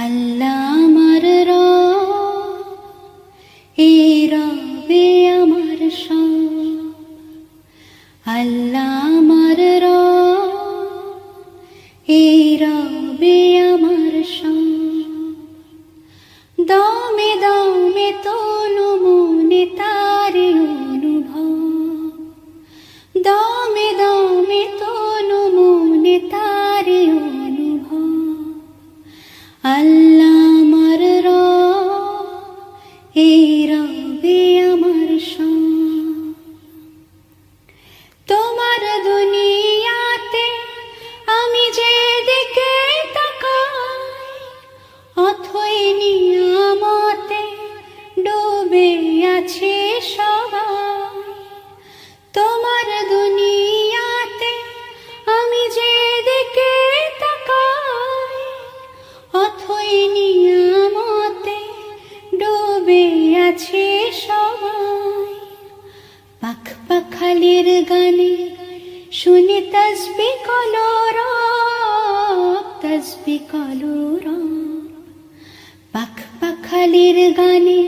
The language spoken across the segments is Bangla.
আল্লাহ আমার রব, এই রবে আমার সব। আল্লাহ আমার রব, এই রবে আমার সব। দমে দমে তনু মনে তারি অনুভব, দমে দমে তনু মনে তারি অনুভব। আল্লাহ আমার রব, এই রবে আমার সব। তোমার দুনিয়াতে আমি যেদিকে তাকাই, অথই নিয়ামতে ডুবে আছে সবাই। তোমার দুনিয়াতে আমি যেদিকে তাকাই, অথই নিয়ামতে ডুবে আছে সবাই। পাখ পাখালির গানে শুনি তসবি কলরব, তসবি কলরব। পাখ পাখালির গানে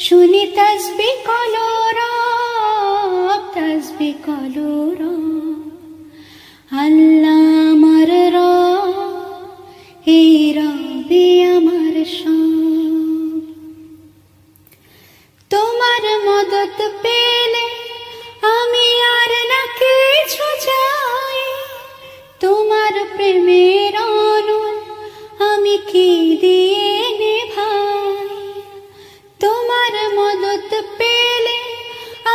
শুনি তসবি কলরব, তসবি কলরব। আল্লাহ আমার রব, এই রবে আমার সব। তোমার মদত পেলে আমি আর না কিছু চাই, তোমার প্রেমের অনুল আমি কি দিয়ে নেভাই। তোমার মদত পেলে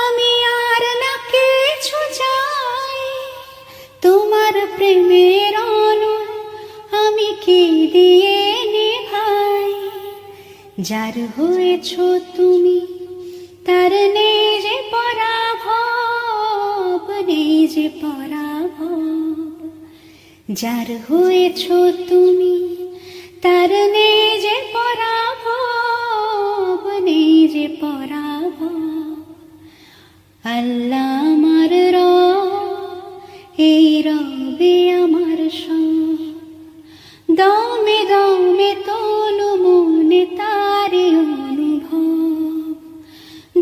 আমি আর না কিছু চাই, তোমার প্রেমের অনুল আমি কি দিয়ে নেভাই। যার হয়েছ তুমি তার নেই যে পরাভব, নেই যে পরাভব। যার হয়েছ তুমি তার নেই যে পরাভব, নেই যে পরাভব। আল্লাহ আমার রব, এই রবে আমার সব। দমে দমে তনু মনে তারি অনুভব,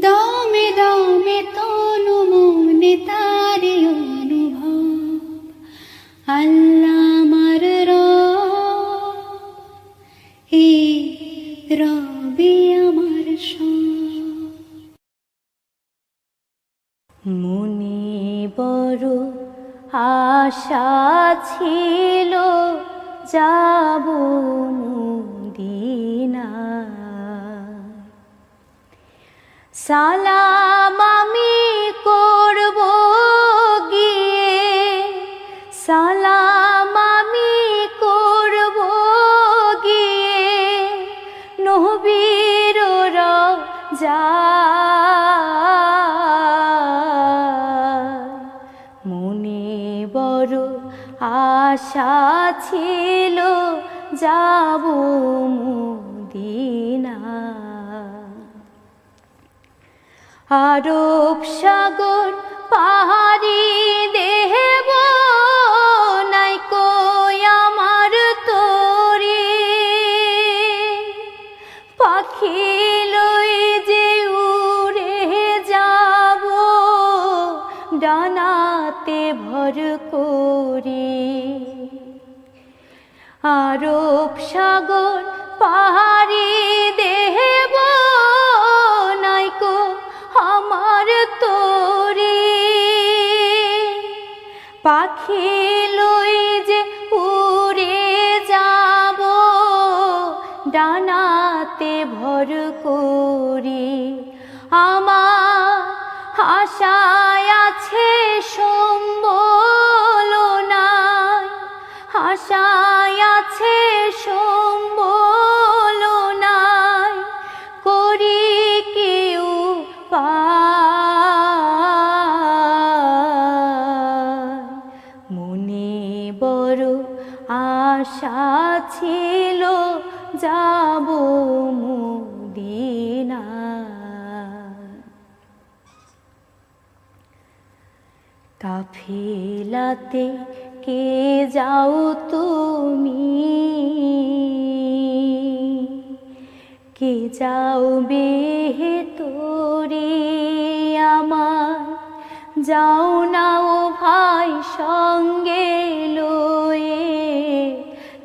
দমে দমে তনু মনে তারি অনুভব। আল্লাহ আমার রব, এই রবে আমার সব। মনে বড় আশা ছিল যাব মদিনায়, সালাম আমি করব গিয়ে, সালাম আমি করব গিয়ে নবীর রওজায়। মনে বড় আশা ছিল যাব মদিনায়। আরব সাগর পাহাড়ি দেব নাই কই আমার তরি, পাখি লই যে উড়ে যাব ডানাতে ভর করি। আরব সাগর পাহাড়ি দেব নাই কো আমার তরি, পাখি লই যে উড়ে যাব ডানাতে ভর করি। আমার আশায় আছে সম্বল নাই, আশায় আছে সম্বল নাই, করি কেউ পায়। মনে বড় আশা ছিল যাব মদিনায়। কাফেলা কাফেলাতে কে যাও তুমি, কে যাও বেহেতরে আমার, যাও না ও ভাই সঙ্গে লয়ে,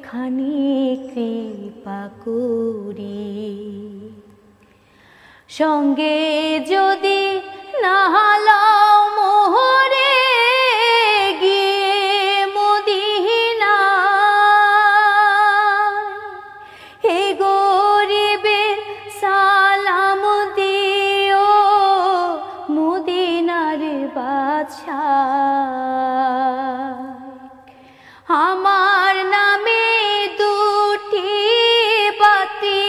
খানি কৃপা করি। সঙ্গে যদি না লও মোহরে, গিয়ে মদিনায়, হে গরিবের সালাম দিও মদিনার বাদশাহ। আমার নামে দুটি বাতি,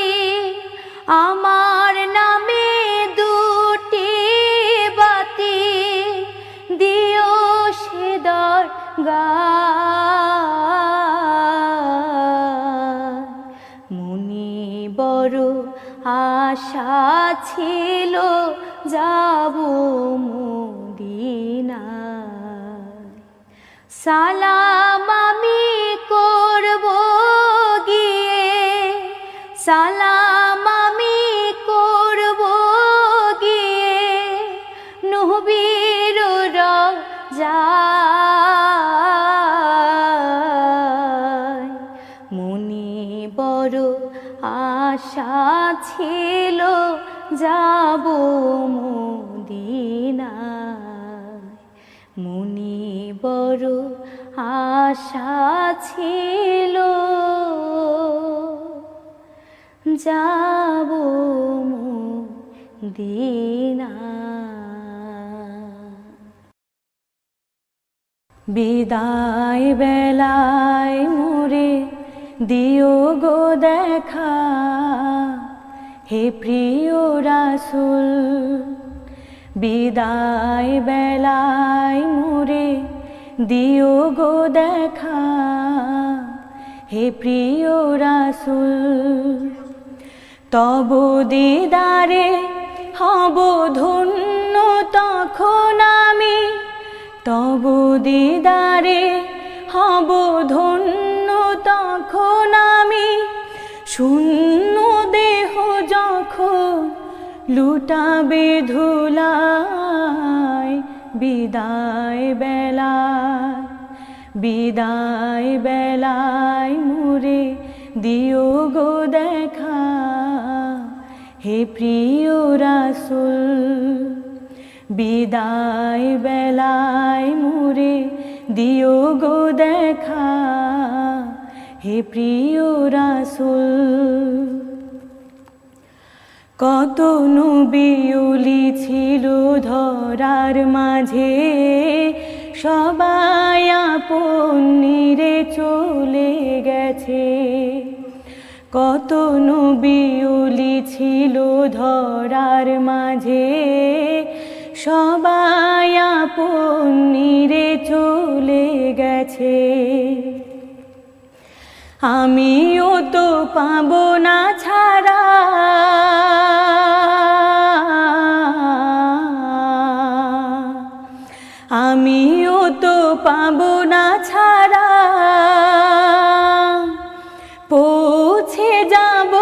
আমার নামে দুটি বাতি, দিও সে দরগায়। মনে বড় আশা ছিল যাব মদিনায়, সালাম আমি করব গিয়ে, সালাম আমি করব গিয়ে নবীর রওজায়। মনে বড় আশা ছিল যাব মদিনায়, মনে বড় আশা ছিল যাব মদিনায়। বিদায় বেলায় মোরে দিও গো দেখা, হে প্রিয় রাসূল। বিদায় বেলায় মোরে দিও গো দেখা, হে প্রিয় রাসূল। তব দিদারে হব ধন্য তখন আমি, তব দিদারে হব ধন্য তখন আমি। শূন্য দেহ যখন লুটাবে ধুলায়, বিদায় বেলায়, বিদায় বেলায় মোরে দিও গো দেখা, হে প্রিয় রাসূল। বিদায় বেলায় মোরে দিও গো দেখা, হে প্রিয় রাসূল। কত নবী ওলি ছিল ধরার মাঝে, সবাই আপন নিরে চলে গেছে। কত নবী ওলি ছিল ধরার মাঝে, সবাই আপন নিরে চলে গেছে। আমিও তো পাবো না ছাড়া, আমিও তো পাবো না ছাড়া, পৌঁছে যাব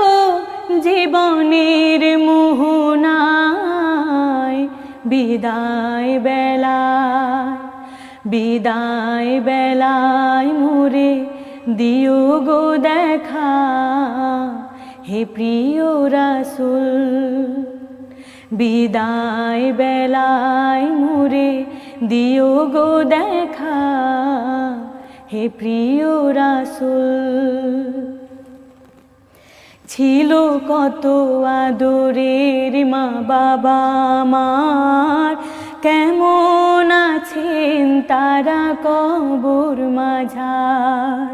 জীবনের মোহনায়। বিদায় বেলায়, বিদায় বেলায় মোরে দিও গো দেখা, হে প্রিয় রাসূল। বিদায় বেলায় মোরে দিও গো দেখা, হে প্রিয় রাসূল। ছিল কত আদরের মা বাবা আমার, কেমন আছেন তারা কবর মাঝার।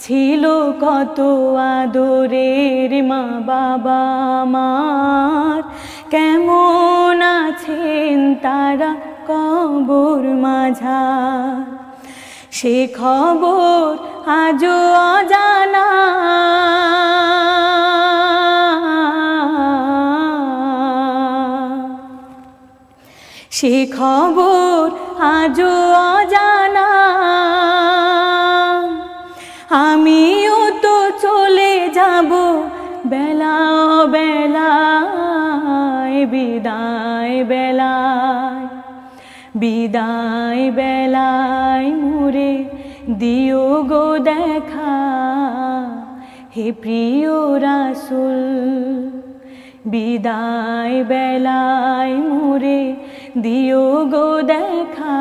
ছিল কত আদরের মা বাবা আমার, কেমন আছেন তারা কবর মাঝার। সে খবর আজও অজানা, সে খবর আজও অজানা। আমিও তো চলে যাব বেলা বেলায় বিদায় বেলায় বিদায় বেলায় মোরে দিও গো দেখা হে প্রিয় রাসূল বিদায় বেলায় মোরে দিও গো দেখা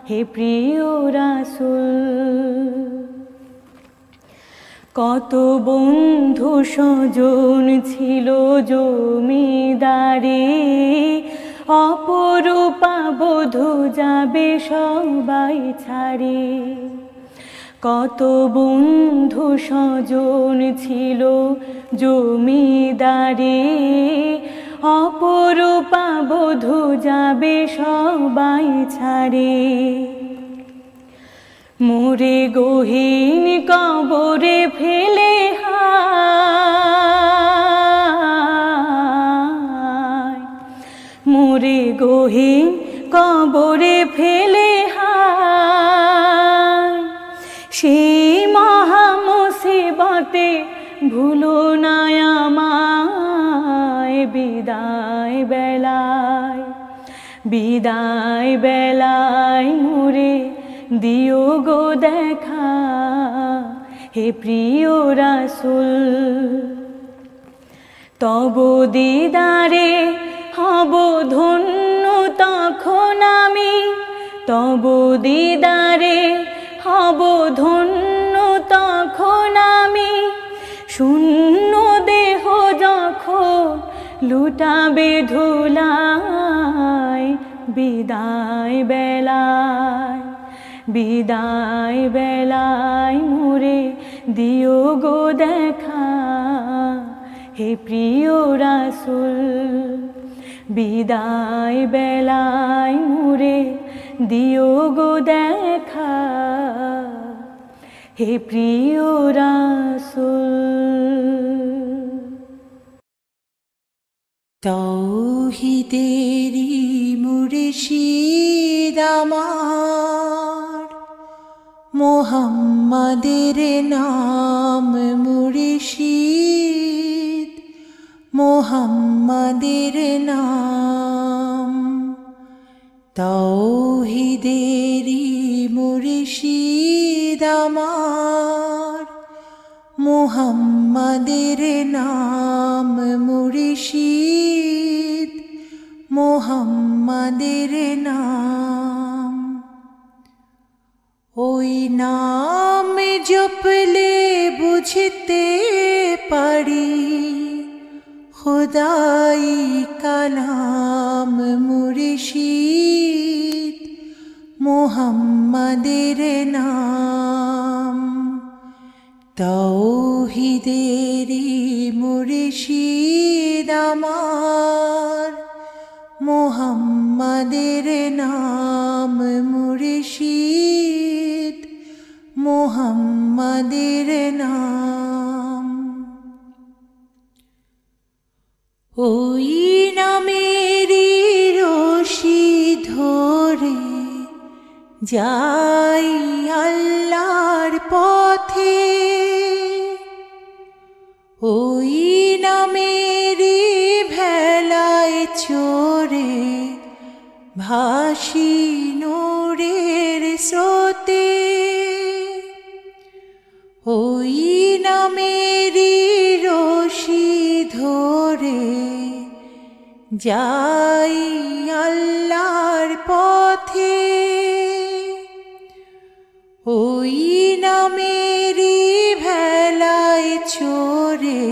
হে প্রিয় রাসূল কত বন্ধু স্বজন ছিল জমিদারি অপরূপা বধূ যাবে সবাই ছাড়ি কত বন্ধু স্বজন ছিল জমিদারি অপরূপা বধূ যাবে সবাই ছাড়ি মোরে গহীন কবরে ফেলে হায় মোরে গহীন কবরে ফেলে হায় সেই মহা মুসিবতে ভুলো না আমায় বিদায় বেলায় বিদায় বেলায় মোরে দিও গো দেখা হে প্রিয় রাসূল তব দিদারে হব ধন্য তখন আমি তব দিদারে হব ধন্য তখন আমি শূন্য দেহ যখন লুটাবে ধুলায় বিদায় বেলায় বিদায় বেলায় মোরে দিও গো দেখা হে প্রিয় রাসূল বিদায় বেলায় মোরে দিও গো দেখা হে প্রিয় রাসূল তাওহীদেরি মুর্শিদ আমার মুহাম্মাদের নাম মুর্শিদ মুহাম্মাদের নাম তাওহীদেরি মুর্শিদ আমার মুহাম্মাদের নাম মুর্শিদ মুহাম্মাদের নাম ওই নাম জপলে বুঝতে পারি খুদাই কালাম মুর্শিদ মুহাম্মাদের নাম তাওহীদেরি মুর্শিদ আমার মুহাম্মাদের নাম মুর্শিদ মুহাম্মাদের নাম ওই নামেরই রশি ধরে যাই আল্লাহর পথে ওই নামেরই ভেলায় চড়ে ভাসি নূরের স্রোতে ওই নামেরই রশি ধরে যাই আল্লাহর পথে ওই নামেরই ভেলায় চড়ে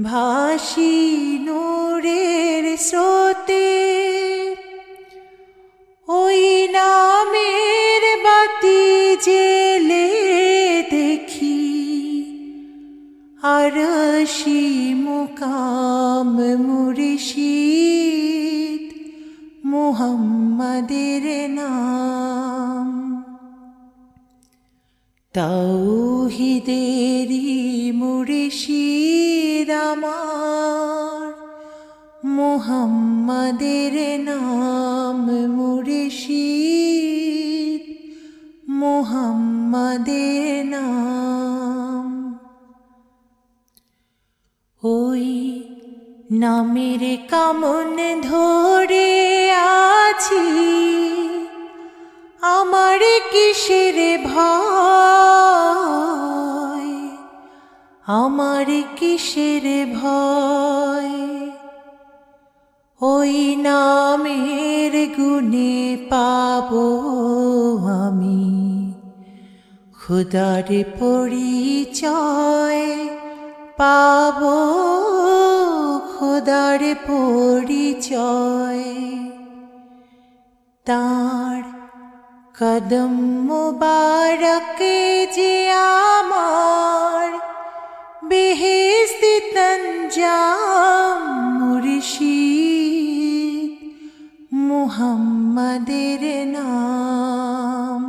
ভাসি নূরের স্রোতে ওই নামের বাতি জেলে দেখি আরশি মুকাম মুর্শিদ মুহাম্মাদের নাম তাওহীদেরি মুর্শিদ আমার মুহাম্মাদের নাম মুর্শিদ মুহাম্মাদের নাম নামের কামন ধরে আছি, আমার কিসের ভয়, আমার কিসের ভয়। ওই নামের গুণে পাবো আমি খোদার পরিচয়, পাবো খোদার পরিচয়। তাঁর কদম মুবারক যে আমার বেহেশতি তঞ্জাম, মুর্শিদ মুহাম্মাদের নাম।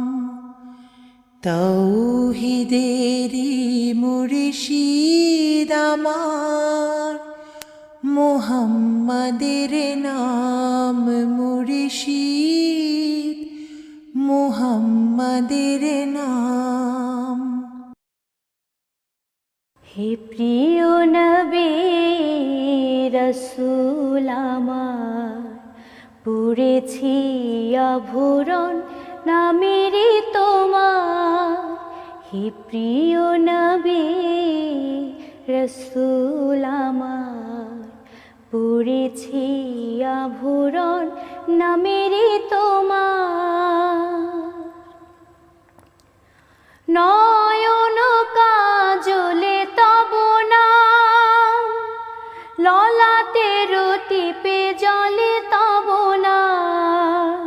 তৌহিদেরি মুর্শিদ আমার, মুহাম্মাদের নাম মুর্শিদ মুহাম্মাদের নাম। হে প্রিয় নবী রসূল আমার, পড়েছি আভরণ নামেরই তোমার। হে প্রিয় নবী রসূল আমার, পড়েছি আভরণ নামেরই তোমার। নয়ন কাজলে তব নাম, ললাটের টিপে জলে তব নাম।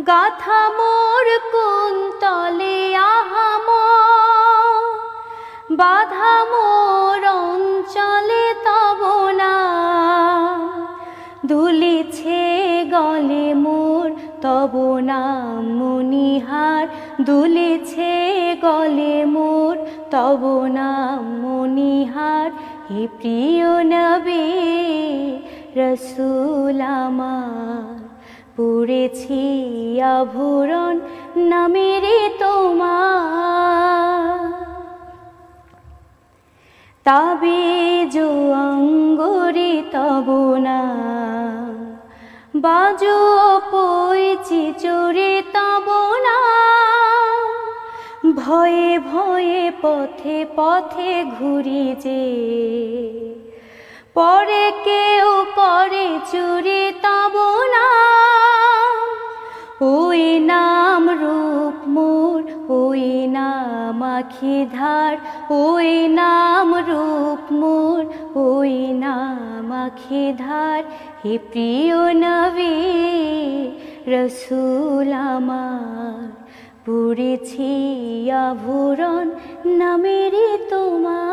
গাথা মোর কুন্তলে আহাম, বাধা মোর অঞ্চলে তব নাম। দুলিছে গলে মোর তব নাম মণিহার, দুলিছে গলে মোর তব নাম মণিহার। হে প্রিয় নবী রসূল আমার, পড়েছি আভরণ নামেরই তোমার। তাবিজ অঙ্গুরি তব নাম, বাজু পইচি চোরে তব নাম। ভয়ে ভয়ে পথে পথে ঘুরি যে, পরে কেউ করে চুরি তব নাম। ওই নাম রূপ মোর, ওই নাম আখি ধার, ওই নাম রূপ মোর, ওই নাম আখি ধার। হে প্রিয় নবী রসূল আমার, পড়েছি আভরণ নামেরই তোমার।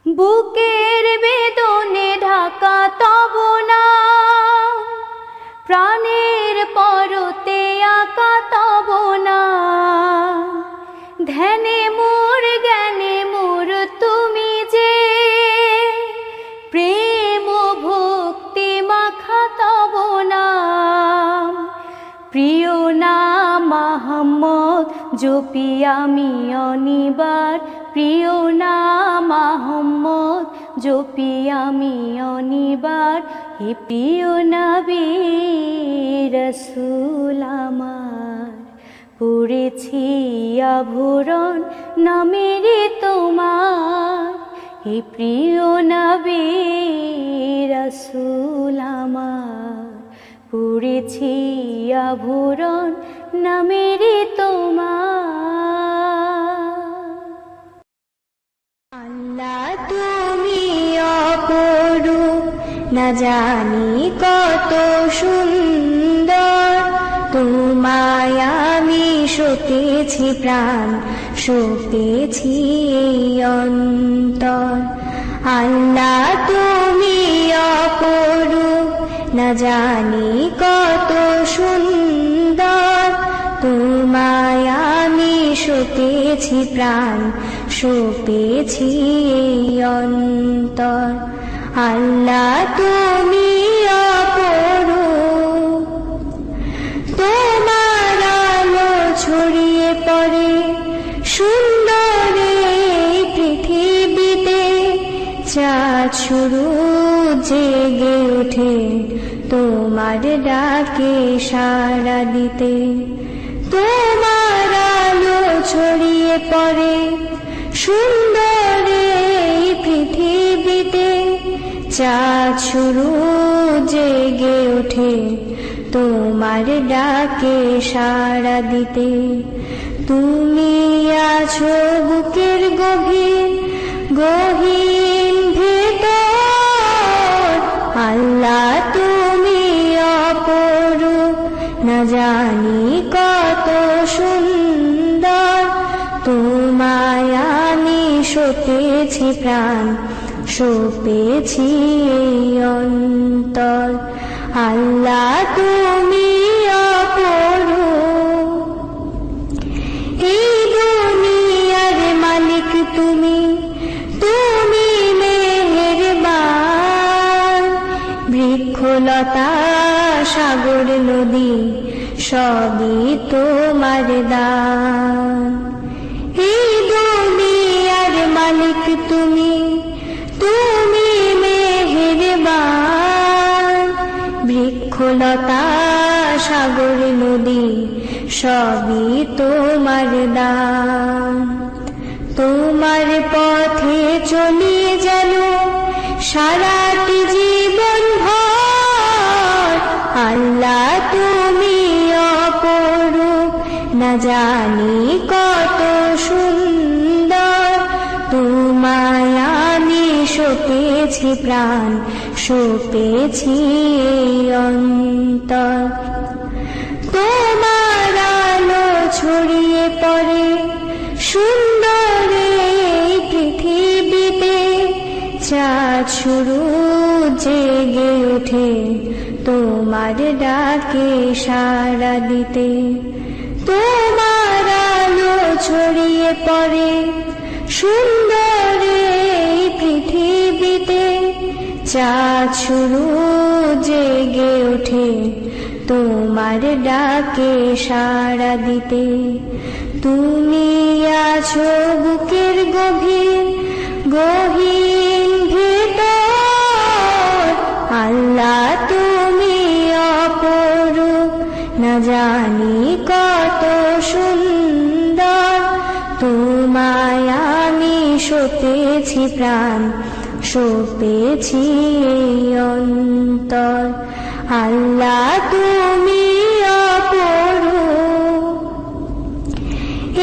বুকের বেদনে ঢাকা তব নাম, প্রাণের পরতে আঁকা তব নাম। ধ্যানে মোর জ্ঞানে মোর তুমি যে, প্রেম ভক্তি মাখা তব নাম। প্রিয় নাম মুহাম্মদ জপি আমি অনিবার, প্রিয় নাম মুহাম্মদ জপি আমি অনিবার। হে প্রিয় নবী রসূল আমার, পড়েছি আভরণ নামেরই তোমার। হে প্রিয় নবী রসূল আমার, পড়েছি আভরণ নামেরই তোমার। আল্লাহ তুমি অপরূপ, না জানি কত সুন্দর। তোমায় আমি সতেছি প্রাণ, সতেছি এই অন্তর। আল্লাহ তুমি অপরূপ, না জানি কত সুন্দর। তোমায় আমি সতেছি প্রাণ, সতেছি এই অন্তর। আল্লাহ তুমি অপরূপ, তোমার আলো ছড়িয়ে পড়ে সুন্দর এই পৃথিবী। শুরু জেগে ওঠে তোমার ডাকে সাড়া দিতে, তোমার আলো ছড়িয়ে পড়ে সুন্দর এই পৃথিবীতে। চাঁদ শুরু জেগে ওঠে তোমার ডাকে সাড়া দিতে, তুমি আছো বুকের গভীর গহীন ভেতর। আল্লাহ তুমি অপরূপ, না জানি কত সুন্দর। তোমায় আমি সঁপেছি প্রাণ, সঁপেছি এই অন্তর। আল্লাহ তুমি অপরূপ, এই দুনিয়ার মালিক তুমি, তুমি মেহেরবান। বৃক্ষলতা সাগর নদী সবই তোমার দান। এই দুনিয়ার মালিক তুমি, তুমি মেহেরবান। বৃক্ষলতা সাগর নদী সবই তোমার দান। তোমার পথে চলি যেন সারাটি জীবন ভর। আল্লাহ তুমি অপরূপ, না জানি কত সুন্দর। তোমায় আমি সঁপেছি প্রাণ, সঁপেছি এই অন্তর। তোমার আলো ছড়িয়ে পড়ে সুন্দর এই পৃথিবীতে। চাঁদ শুরু জেগে ওঠে তোমার ডাকে সাড়া দিতে, তোমার আলো ছড়িয়ে পড়ে সুন্দর এই পৃথিবীতে। চাঁদ শুরু জেগে ওঠে তোমার ডাকে সাড়া দিতে, তুমি আছো বুকের গভীর গহীন ভেতর। আল্লাহ তুমি অপরূপ, না জানি কত সুন্দর। তোমায় আমি সঁপেছি প্রাণ, সঁপেছি এই অন্তর। আল্লাহ তুমি অপরূপ,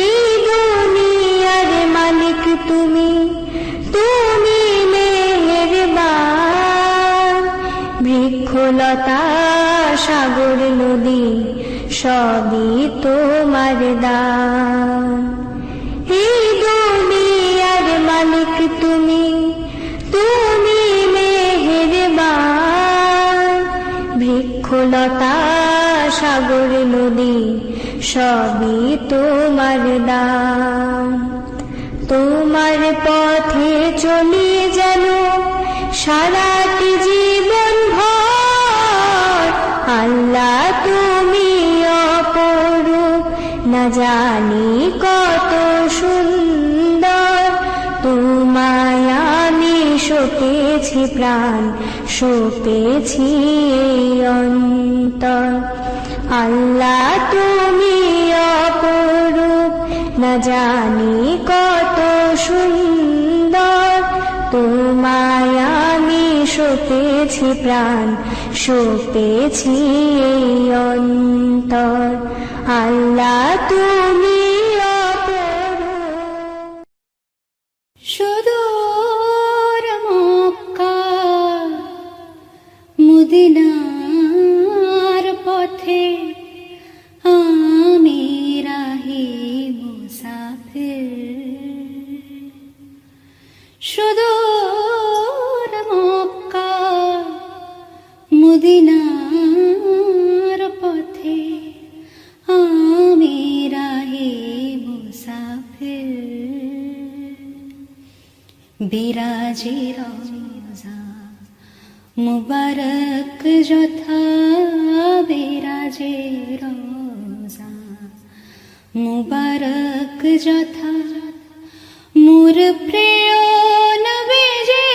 এই দুনিয়ার মালিক তুমি, তুমি মেহেরবান। বৃক্ষলতা সাগর নদী সবই তোমার দান। এই দুনিয়ার মালিক তুমি, তুমি মেহেরবান। বৃক্ষলতা সাগর নদী সবই তোমার দান। তোমার পথে চলি যেন সারাটি জীবন ভর। আল্লাহ তুমি অপরূপ, না জানি কত সুন্দর। তোমায় আমি সঁপেছি প্রাণ, সঁপেছি এই অন্তর। আল্লাহ তুমি অপরূপ, না জানি কত সুন্দর। তোমায় আমি সঁপেছি প্রাণ, সঁপেছি এই অন্তর। আল্লাহ তুমি অপরূপ। সুদূর মক্কা মদিনার পথে আমি রাহি মুসাফির। সুদূর মক্কা মদিনার পথে আমি রাহি মুসাফির। বিরাজে রওজা মুবারক যথা, বিরাজে রওজা মুবারক যথা। মোর প্রিয় নবীজি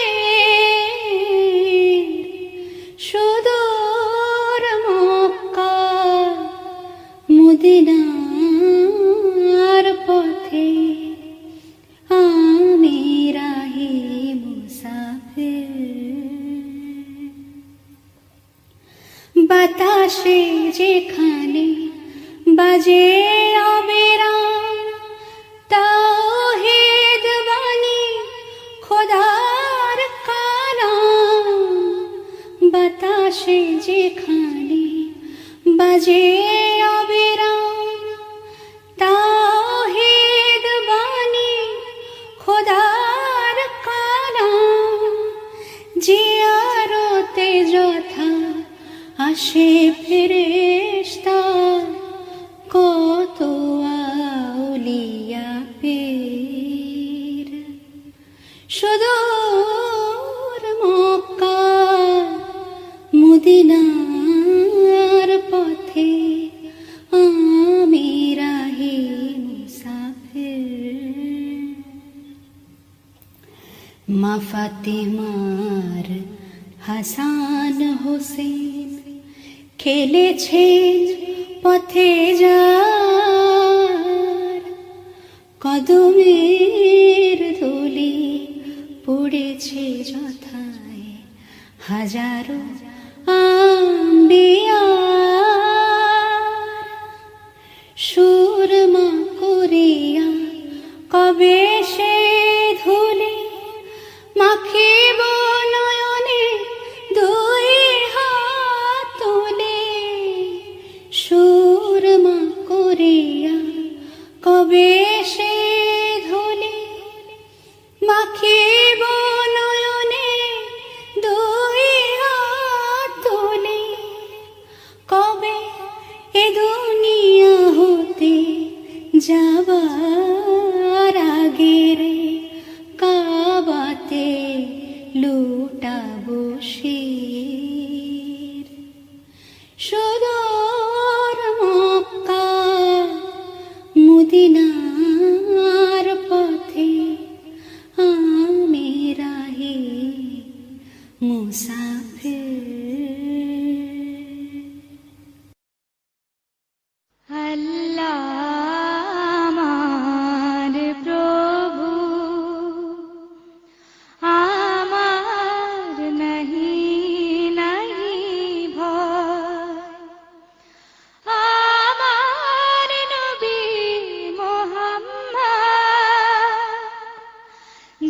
আসে ফেরেশতা কত আউলিয়া পীর, সুদূর মক্কা মদিনার পথে আমি রাহি মুসাফির। মা ফাতেমার হাসান হোসেন খেলেছেন পথে যার, কদমের ধুলি পড়েছে যথায় হাজারো আম্বিয়ার। সুরমা করিয়া কবে সে ধুলি মাখিব নয়নে দুই হাত তুলে, সুরমা করিয়া কবে সে ধুলি মাখিব নয়নে দুই হাত তুলে, কবে এ দুনিয়া হতে যাবার আগে রে কাবাতে লুটাবো শির। সুদূর মক্কা মদিনার পথে আমি রাহি মুসাফির। আল্লাহ আমার প্রভু, আমার নাহি নাহি ভয়, আমার নবী মুহাম্মদ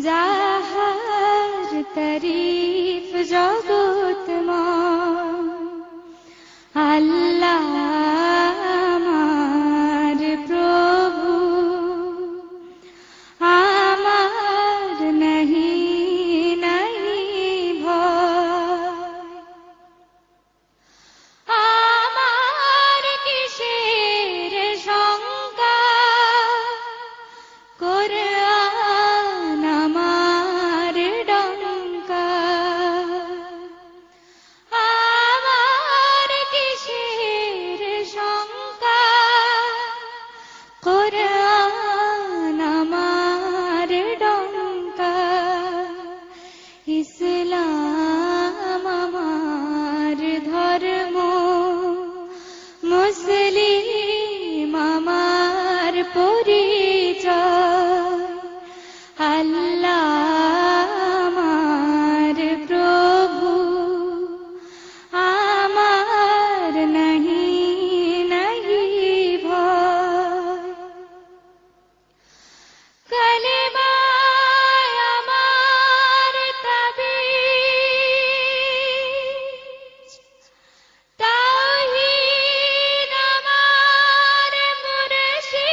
যাহার তারিফ জগৎময়। আল্লাহ আমার প্রভু, আমার নাহি নাহি ভয়, আমার কিসের শঙ্কা, কোরআন আমার ডঙ্কা। আমার কিসের শঙ্কা, কোরআন আমার ডঙ্কা। ইসলাম আমার ধর্ম, মুসলিম আমার পরিচয়। আল্লাহ আমার প্রভু, আমার নাহি নাহি ভয়। কালেমায় আমার তাবিজ, তাওহীদ আমার মুর্শিদ,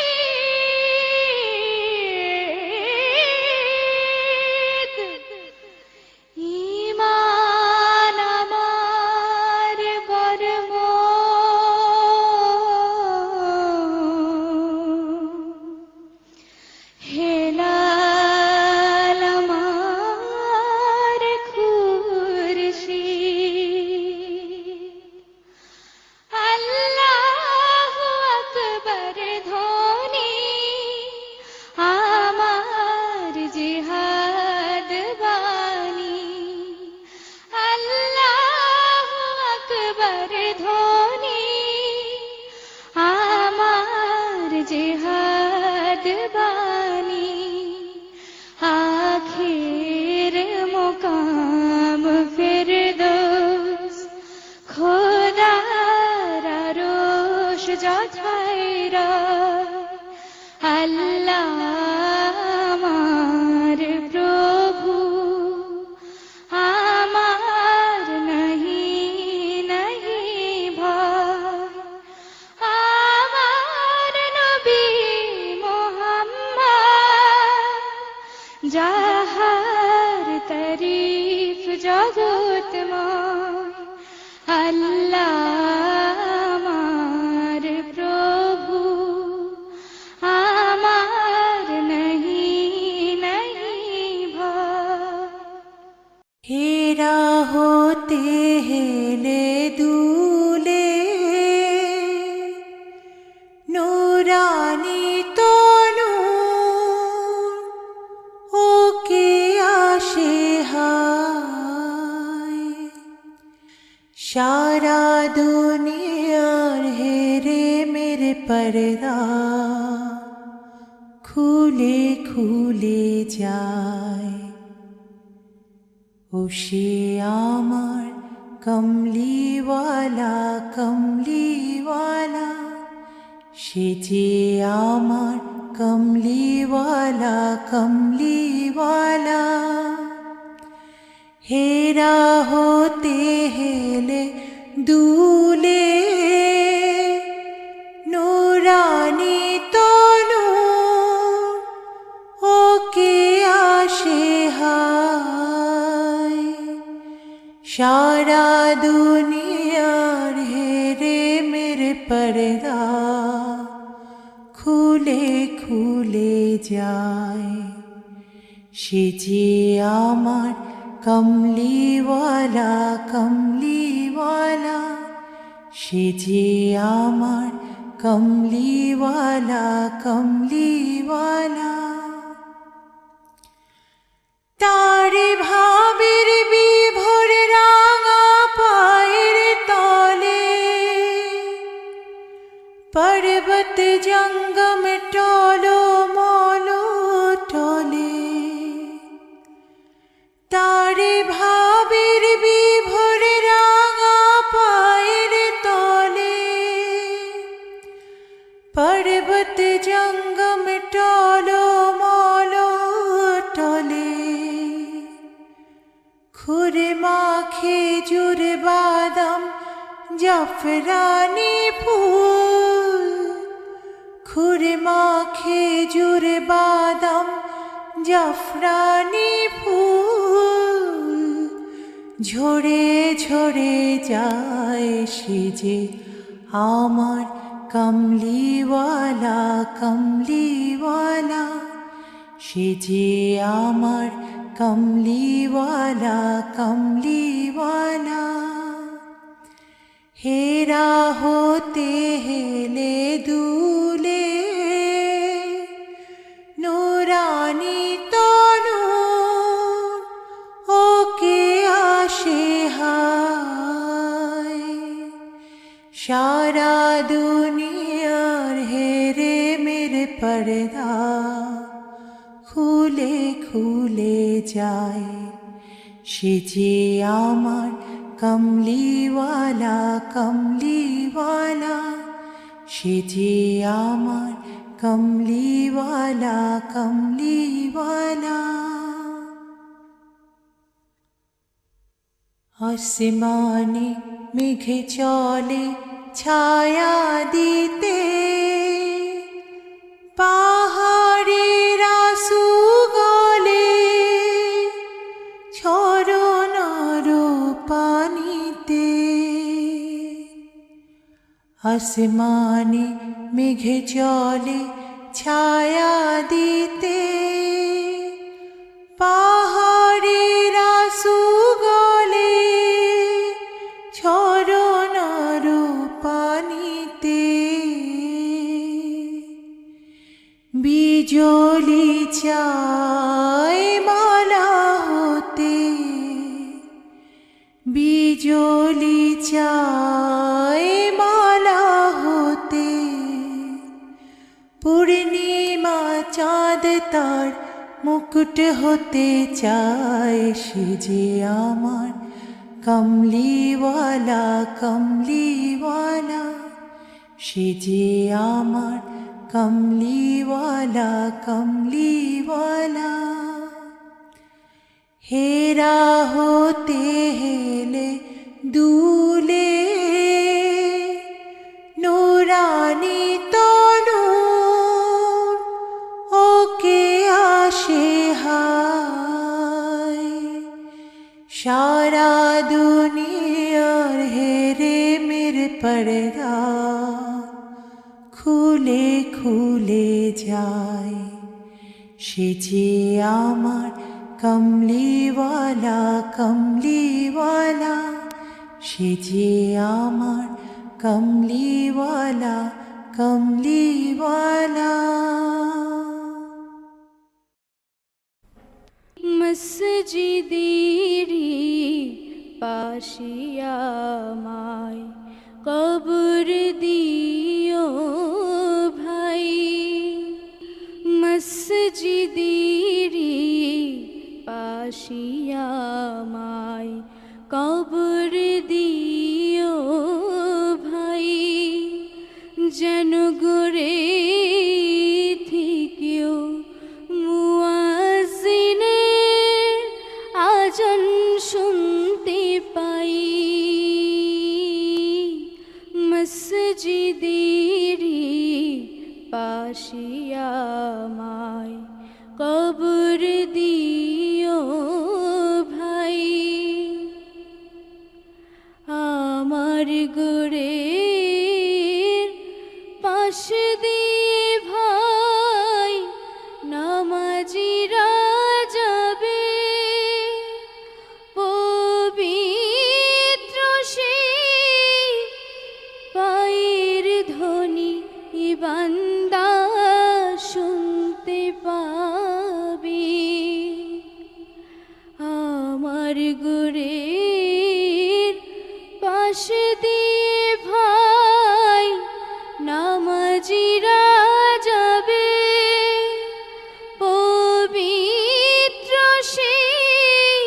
ঈমান আমার বরম, হেলাল আমার খুরশিদ। আল্লাহু আকবার ধ্বনি আমার জিহাদ বাণী। আল্লাহু আকবার ধ্বনি আমার জিহাদ বাণী। আখির মুকাম ফিরদৌস, খোদার আরশ যথাইরা। আল্লাহ আমার প্রভু, আমার নাহি নাহি ভয়, আমার নবী মুহাম্মদ যাহার তারিফ জগৎময়। আল্লাহ হতে হেলে দুলে নুরানি তনু ওকে আসে হায় সারা দুনিয়ার হেরে মেরে পর্দা খুলে খুলে যায় ও সে আমার কমলিওয়ালা কমলিওয়ালা সে যে আমার কমলিওয়ালা কমলিওয়ালা হেরা হতে হেলে দুলে নুরানি তনু ওকে আসে হায় সারা দুনিয়ার হেরে মেরে পর্দা খুলে খুলে যায় সে যে আমার কমলিওয়ালা কমলিওয়ালা সে যে আমার কমলিওয়ালা কমলিওয়ালা তারে ভাবের বিভোর রাঙা পায়ের তলে পর্বত জঙ্গম টলো মলো টলে তারে ভাবের বিভোর রাঙা পায়ের তলে পর্বত জঙ্গম টলো মলো টলে খুরমা খেজুর বাদাম জাফরানি ফুল খুরমা খেজুর বাদাম জাফরানি ফুল ঝরে ঝরে যায় সে যে আমার কমলিওয়ালা কমলিওয়ালা সে যে আমার কমলিওয়ালা কমলিওয়ালা হেরা হতে হেলে দুলে নুরানি তনু ওকে আসে হায় সারা দুনিয়ার হেরে মেরে পর্দা খুলে খুলে যায় সে যে আমার কমলিওয়ালা কমলিওয়ালা সে যে আমার কমলিওয়ালা কমলিওয়ালা আসমানে মেঘে চলে ছায়া দিতে পাহাড়ের আসু গলে ঝরনার পানিতে আসমানে মেঘে চলে ছায়া দিতে পাহাড়ের আসু গলে ঝরনার পানিতে বিজলি চায় মালা হতে বিজলি চায় মালা হতে পূর্ণিমা চাঁদ তার মুকুট হতে চায় সে যে আমার কমলিওয়ালা কমলিওয়ালা সে যে আমার কমলিওয়ালা কমলিওয়ালা হেরা হতে হেলে দুলে নুরানি তনু ওকে আসে হায় সারা দুনিয়ার হেরে মেরে পর্দা খুলে খুলে যায় সে যে আমার কমলিওয়ালা কমলিওয়ালা, সে যে আমার কমলিওয়ালা কমলিওয়ালা। মসজিদেরি পাশে আমায় কবর দিও ভাই, মসজিদেরি পাশে আমায় কবর দিও ভাই, যেন গড়ে থেকেও মুয়াজ্জিনের আজান শুনতে পাই, মসজিদেরি পাশে আমায় কবর দিও ভাই। আমার গোরের পাশ দিয়ে ভাই নামাজিরা যাবে, পবিত্র সেই পায়ের ধ্বনি বান্দা শুনতে পাবে। আমার গোরের পাশ দিয়ে ভাই নামাজিরা যাবে, পবিত্র সেই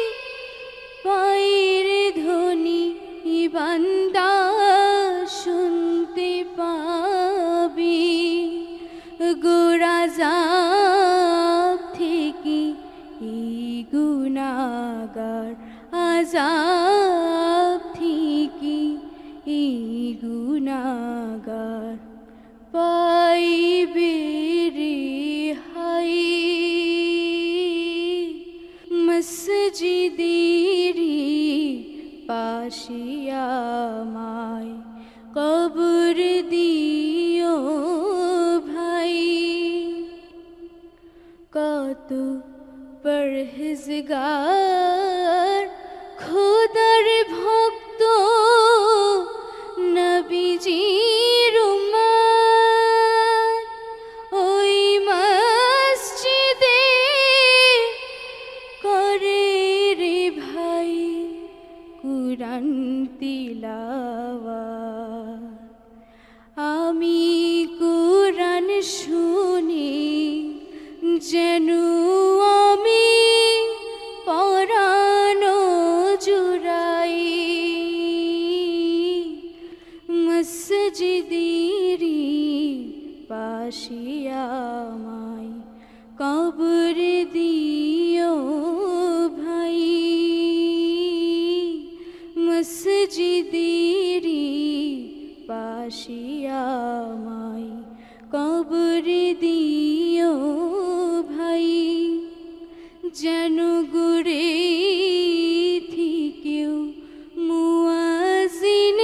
পায়ের ধ্বনি বান্দা শুনতে পাবে। গোরাজাব থেকে এই গুনাহগার, আযাব থেকে এই গুনাহগার পাইবে রেহাই, মসজিদেরি পাশে আমায় কবর দিও ভাই। কত পরহেজগার খোদার ভক্ত নবীজির উম্মত, ওই মসজিদে করে রে ভাই কুরআন তিলাওয়াত। আমি কুরআন শুনি যেন আমি পরানো জুড়াই, মসজিদেরি পাশে আমায় কবর দিও ভাই, মসজিদেরি পাশে আমায় কবর দিও ভাই, যেন গড়ে থেকেও মুয়াজ্জিনের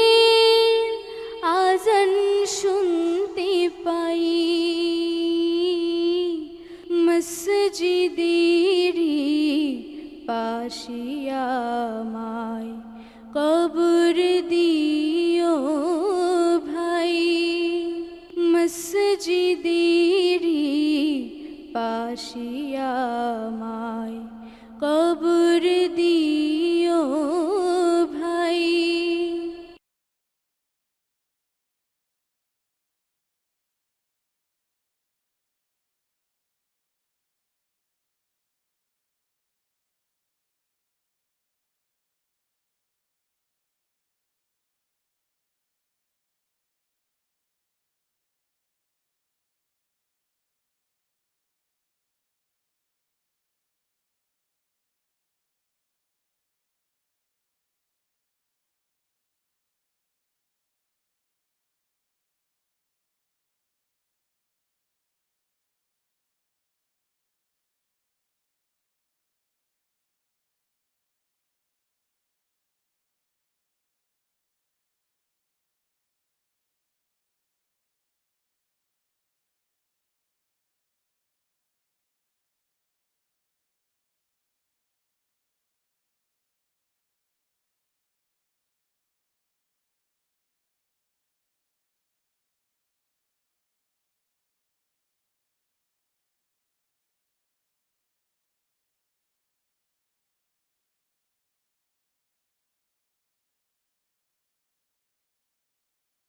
আজান শুনতে পাই, মসজিদেরি পাশে আমায় কবর দিও ভাই, মসজিদেরি পাশে আমায় কবর দিও ভাই।